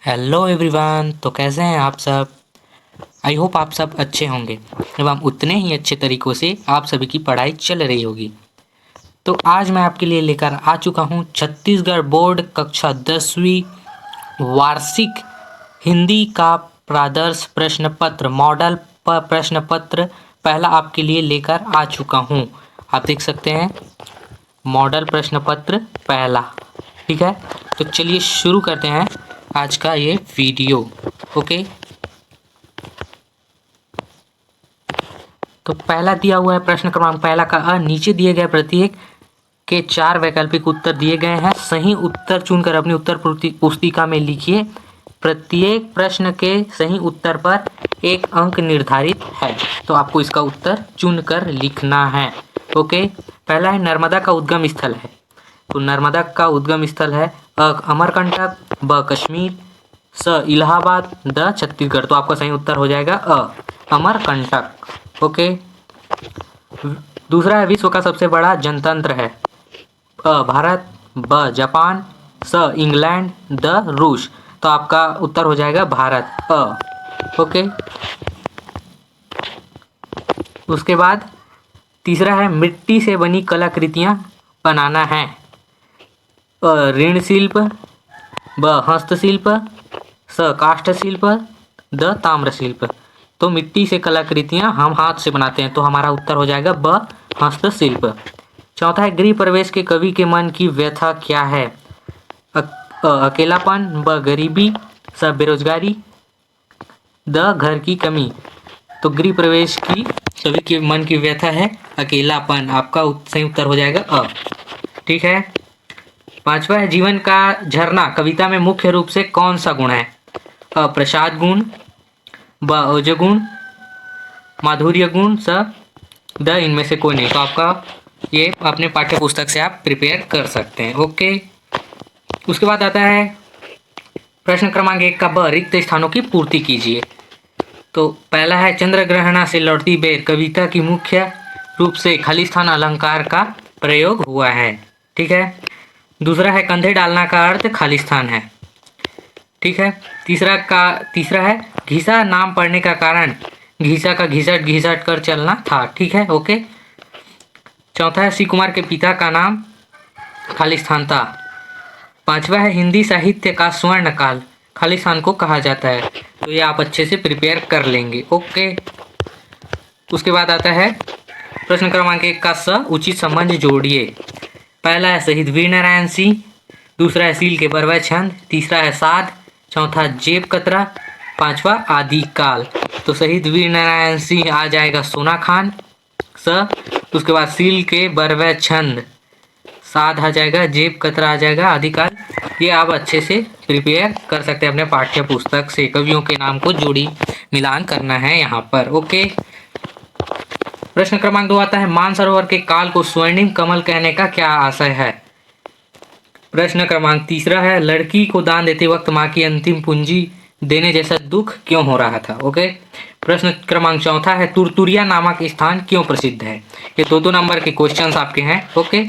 Hello everyone. तो कैसे हैं आप सब। आई होप आप सब अच्छे होंगे एवं उतने ही अच्छे तरीक़ों से आप सभी की पढ़ाई चल रही होगी। तो आज मैं आपके लिए लेकर आ चुका हूँ छत्तीसगढ़ बोर्ड कक्षा 10वीं वार्षिक हिंदी का प्रादर्श प्रश्न पत्र मॉडल प्रश्न पत्र पहला आपके लिए लेकर आ चुका हूँ। आप देख सकते हैं मॉडल प्रश्न पत्र पहला। ठीक है, तो चलिए शुरू करते हैं आज का ये वीडियो। ओके, तो पहला दिया हुआ है प्रश्न क्रमांक पहला का अ। नीचे दिए गए प्रत्येक के 4 वैकल्पिक उत्तर दिए गए हैं। सही उत्तर चुनकर अपनी उत्तर पुस्तिका में लिखिए। प्रत्येक प्रश्न के सही उत्तर पर 1 अंक निर्धारित है। तो आपको इसका उत्तर चुनकर लिखना है। ओके, पहला है नर्मदा का उद्गम स्थल है। तो नर्मदा का उद्गम स्थल है अ अमरकंटक, ब कश्मीर, स इलाहाबाद, द छत्तीसगढ़। तो आपका सही उत्तर हो जाएगा अ अमरकंटक। ओके, दूसरा है विश्व का सबसे बड़ा जनतंत्र है। अ भारत, ब जापान, स इंग्लैंड, द रूस। तो आपका उत्तर हो जाएगा भारत अ। ओके, उसके बाद तीसरा है मिट्टी से बनी कलाकृतियाँ बनाना है। अ ऋण शिल्प, ब हस्तशिल्प, स काष्ठ शिल्प, द ताम्र शिल्प। तो मिट्टी से कलाकृतियाँ हम हाथ से बनाते हैं, तो हमारा उत्तर हो जाएगा ब हस्तशिल्प। चौथा है गृह प्रवेश के कवि के मन की व्यथा क्या है। अकेलापन, ब गरीबी, स बेरोजगारी, द घर की कमी। तो गृह प्रवेश की कवि के मन की व्यथा है अकेलापन। आपका सही उत्तर हो जाएगा अ। ठीक है, पांचवा है जीवन का झरना कविता में मुख्य रूप से कौन सा गुण है। अ प्रसाद गुण, ब ओज गुण, माधुर्य गुण, स द इनमें से कोई नहीं। तो आपका ये अपने पाठ्य पुस्तक से आप प्रिपेयर कर सकते हैं। ओके, उसके बाद आता है प्रश्न क्रमांक 1 का ब रिक्त स्थानों की पूर्ति कीजिए। तो पहला है चंद्र ग्रहणा से लौटती बेर कविता की मुख्य रूप से खालिस्तान अलंकार का प्रयोग हुआ है। ठीक है, दूसरा है कंधे डालना का अर्थ खालिस्तान है। ठीक है, तीसरा है घिसा नाम पड़ने का कारण घिसा का घिसट घिसट कर चलना था। ठीक है, ओके। चौथा है शिव कुमार के पिता का नाम खालिस्तान था। पांचवा है हिंदी साहित्य का स्वर्ण काल खालिस्तान को कहा जाता है। तो ये आप अच्छे से प्रिपेयर कर लेंगे। ओके, उसके बाद आता है प्रश्न क्रमांक 1 का स उचित संबंध जोड़िए। पहला है शहीद वीर नारायण सिंह, दूसरा है सील के बरवै छंद, तीसरा है साध, चौथा जेब कतरा, पांचवा आदिकाल। तो शहीद वीर नारायण सिंह आ जाएगा सोना खान स, उसके बाद सील के बरवै छंद, साध आ जाएगा, जेब कतरा आ जाएगा, आदिकाल। ये आप अच्छे से प्रिपेयर कर सकते हैं अपने पाठ्य पुस्तक से। कवियों के नाम को जोड़ी मिलान करना है यहाँ पर। ओके, प्रश्न क्रमांक 2 आता है मानसरोवर के काल को स्वर्णिम कमल कहने का क्या आशय है। प्रश्न क्रमांक तीसरा है लड़की को दान देते वक्त माँ की अंतिम पूंजी देने जैसा दुख क्यों हो रहा था। ओके, प्रश्न क्रमांक चौथा है तुरतुरिया नामक स्थान क्यों प्रसिद्ध है। ये दो नंबर के क्वेश्चंस आपके हैं। ओके,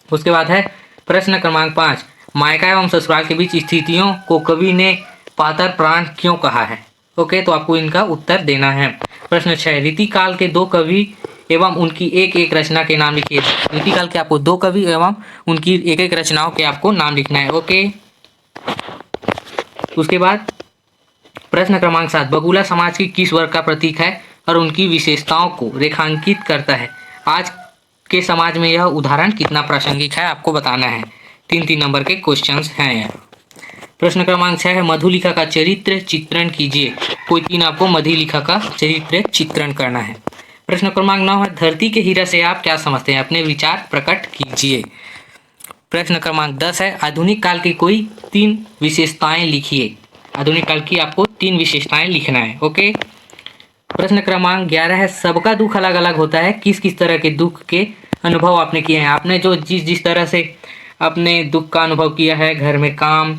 उसके बाद है प्रश्न क्रमांक 5 मायका एवं ससुराल के बीच स्थितियों को कवि ने पातर प्राण क्यों कहा है। ओके, तो आपको इनका उत्तर देना है। प्रश्न 6 रीतिकाल के 2 कवि एवं उनकी एक एक रचना के नाम लिखिए। रीतिकाल के आपको 2 कवि एवं उनकी एक एक रचनाओं के आपको नाम लिखना है। ओके, उसके बाद प्रश्न क्रमांक 7 बगुला समाज की किस वर्ग का प्रतीक है और उनकी विशेषताओं को रेखांकित करता है। आज के समाज में यह उदाहरण कितना प्रासंगिक है आपको बताना है। 3 नंबर के क्वेश्चंस हैं। प्रश्न क्रमांक 6 है मधुलिका का चरित्र चित्रण कीजिए। कोई 3 आपको मधुलिका का चरित्र चित्रण करना है। प्रश्न क्रमांक 9 है धरती के हीरा से आप क्या समझते हैं, अपने विचार प्रकट कीजिए। प्रश्न क्रमांक 10 है आधुनिक काल की कोई 3 विशेषताएं लिखिए। आधुनिक काल की आपको 3 विशेषताएं लिखना है। ओके, प्रश्न क्रमांक 11 है सबका दुख अलग अलग होता है, किस किस तरह के दुख के अनुभव आपने किए हैं। आपने जो जिस तरह से अपने दुख का अनुभव किया है, घर में काम,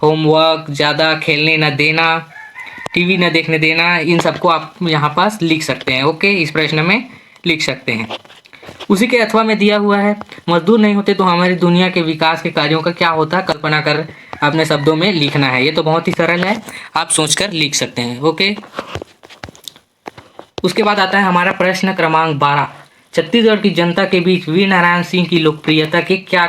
होमवर्क, ज़्यादा खेलने न देना, टीवी न देखने देना, इन सबको आप यहाँ पास लिख सकते हैं। ओके, इस प्रश्न में लिख सकते हैं। उसी के अथवा में दिया हुआ है मजदूर नहीं होते तो हमारी दुनिया के विकास के कार्यों का क्या होता, कल्पना कर अपने शब्दों में लिखना है। ये तो बहुत ही सरल है, आप सोचकर लिख सकते हैं। ओके, उसके बाद आता है हमारा प्रश्न क्रमांक 12। छत्तीसगढ़ की जनता के बीच वीर नारायण सिंह की लोकप्रियता के क्या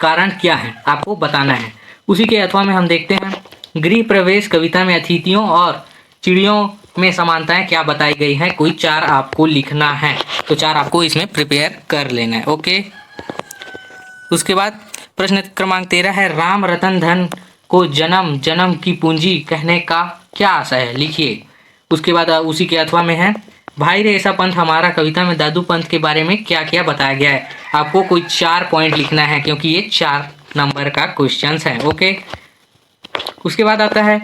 कारण क्या है, आपको बताना है। उसी के अथवा में हम देखते हैं, गृह प्रवेश कविता में अतिथियों और चिड़ियों में समानताएं क्या बताई गई हैं, कोई 4 आपको लिखना है। तो 4 आपको इसमें प्रिपेयर कर लेना है। ओके, उसके बाद प्रश्न क्रमांक 13 है, राम रतन धन को जन्म जन्म की पूंजी कहने का क्या आशय है, लिखिए। उसके बाद उसी के अथवा में है, भाई रे ऐसा पंथ हमारा कविता में दादू पंथ के बारे में क्या क्या बताया गया है। आपको कोई 4 पॉइंट लिखना है, क्योंकि ये 4 नंबर का क्वेश्चन है। ओके, उसके बाद आता है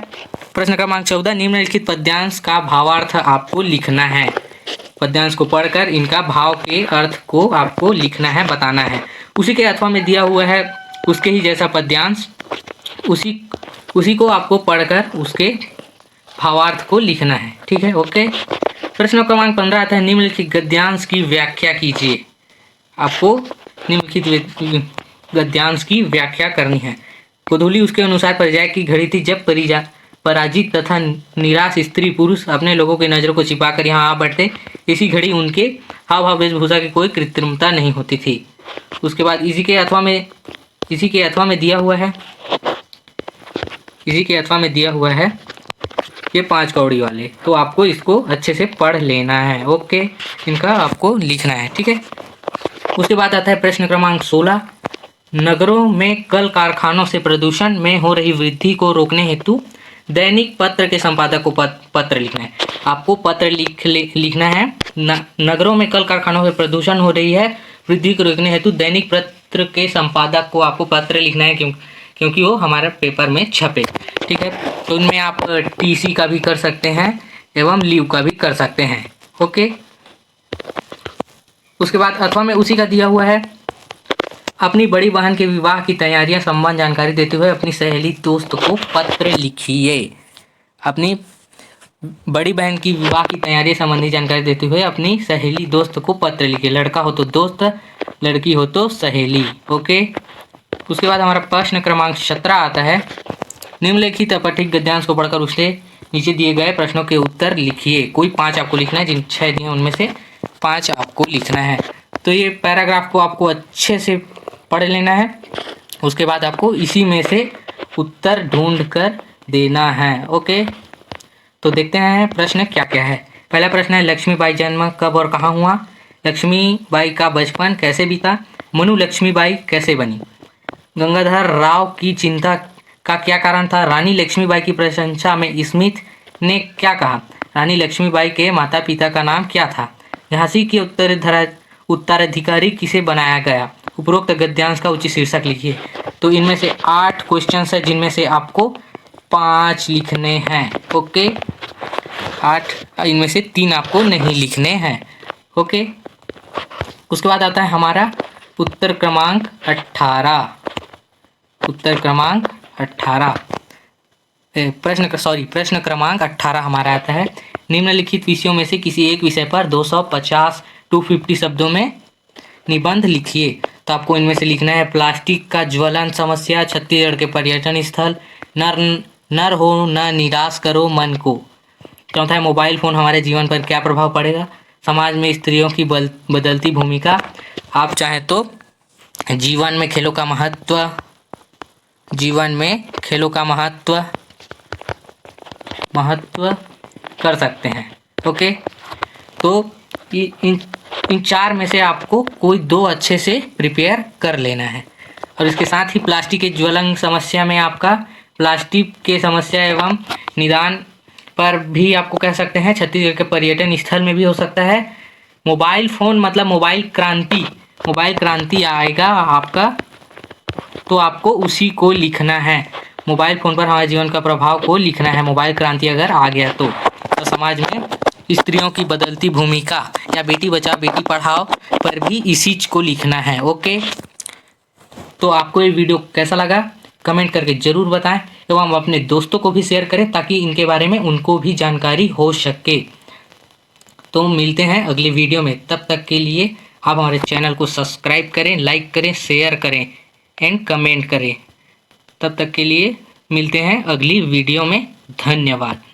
प्रश्न क्रमांक 14, निम्नलिखित पद्यांश का भावार्थ आपको लिखना है। पद्यांश को पढ़कर इनका भाव के अर्थ को आपको लिखना है, बताना है। उसी के अथवा में दिया हुआ है उसके ही जैसा पद्यांश, उसी को आपको पढ़कर उसके भावार्थ को लिखना है। ठीक है, ओके। प्रश्न क्रमांक 15 आता है, निम्नलिखित गद्यांश की व्याख्या कीजिए। आपको निम्नलिखित गद्यांश की व्याख्या करनी है। गोधूली उसके अनुसार परिजाय की घड़ी थी, जब पराजित तथा निराश स्त्री पुरुष अपने लोगों की नजरों को छिपाकर यहाँ आ बैठते। इसी घड़ी उनके हाव भाव वेशभूषा की कोई कृत्रिमता नहीं होती थी। उसके बाद इसी के अथवा में दिया हुआ है ये 5 कौड़ी वाले, तो आपको इसको अच्छे से पढ़ लेना है। ओके, इनका आपको लिखना है। ठीक है, उसके बाद आता है प्रश्न क्रमांक 16, नगरों में कल कारखानों से प्रदूषण में हो रही वृद्धि को रोकने हेतु दैनिक पत्र के संपादक को पत्र लिखना है। आपको पत्र लिखना है। नगरों में कल कारखानों से प्रदूषण हो रही है, वृद्धि को रोकने हेतु दैनिक पत्र के संपादक को आपको पत्र लिखना है, क्योंकि वो हमारे पेपर में छपे। ठीक है, तो उनमें आप टीसी का भी कर सकते हैं एवं लीव का भी कर सकते हैं। ओके, उसके बाद अथवा में उसी का दिया हुआ है, अपनी बड़ी बहन के विवाह की तैयारियां संबंध जानकारी देते हुए अपनी सहेली दोस्त को पत्र लिखिए। अपनी बड़ी बहन की विवाह की तैयारी संबंधी जानकारी देते हुए अपनी सहेली दोस्त को पत्र लिखिए। लड़का हो तो दोस्त, लड़की हो तो सहेली। ओके, उसके बाद हमारा प्रश्न क्रमांक 17 आता है, निम्नलिखित अपठित गद्यांश को पढ़कर उससे नीचे दिए गए प्रश्नों के उत्तर लिखिए। कोई 5 आपको लिखना है, जिन 6 दिए उनमें से 5 आपको लिखना है। तो ये पैराग्राफ को आपको अच्छे से पढ़ लेना है। उसके बाद आपको इसी में से उत्तर ढूंढ कर देना है। ओके, तो देखते हैं प्रश्न क्या क्या है। पहला प्रश्न है, लक्ष्मीबाई जन्म कब और कहाँ हुआ? लक्ष्मीबाई का बचपन कैसे बीता? मनु लक्ष्मीबाई कैसे बनी? गंगाधर राव की चिंता का क्या कारण था? रानी लक्ष्मीबाई की प्रशंसा में स्मिथ ने क्या कहा? रानी लक्ष्मीबाई के माता पिता का नाम क्या था? झांसी के उत्तराधिकारी किसे बनाया गया? उपरोक्त गद्यांश का उचित शीर्षक लिखिए। तो इनमें से 8 क्वेश्चन है, जिनमें से आपको 5 लिखने हैं। ओके, 8, इनमें से 3 आपको नहीं लिखने हैं। ओके, उसके बाद आता है हमारा उत्तर क्रमांक 18। प्रश्न क्रमांक 18 हमारा आता है, निम्नलिखित विषयों में से किसी एक विषय पर 250 शब्दों में निबंध लिखिए। तो आपको इनमें से लिखना है, प्लास्टिक का ज्वलन समस्या, छत्तीसगढ़ के पर्यटन स्थल, नर हो न निराश करो मन को। चौथा है, मोबाइल फोन हमारे जीवन पर क्या प्रभाव पड़ेगा? समाज में स्त्रियों की बदलती भूमिका। आप चाहें तो जीवन में खेलों का महत्व कर सकते हैं। ओके, तो इन 4 में से आपको कोई 2 अच्छे से प्रिपेयर कर लेना है। और इसके साथ ही प्लास्टिक के ज्वलन समस्या में आपका प्लास्टिक के समस्या एवं निदान पर भी आपको कह सकते हैं, छत्तीसगढ़ के पर्यटन स्थल में भी हो सकता है। मोबाइल फ़ोन मतलब मोबाइल क्रांति आएगा आपका, तो आपको उसी को लिखना है। मोबाइल फ़ोन पर हमारे जीवन का प्रभाव को लिखना है। मोबाइल क्रांति अगर आ गया तो समाज में स्त्रियों की बदलती भूमिका या बेटी बचाओ बेटी पढ़ाओ पर भी इसी को लिखना है। ओके, तो आपको ये वीडियो कैसा लगा कमेंट करके ज़रूर बताएं एवं अपने दोस्तों को भी शेयर करें, ताकि इनके बारे में उनको भी जानकारी हो सके। तो मिलते हैं अगले वीडियो में, तब तक के लिए आप हमारे चैनल को सब्सक्राइब करें, लाइक करें, शेयर करें एंड कमेंट करें। तब तक के लिए मिलते हैं अगली वीडियो में। धन्यवाद।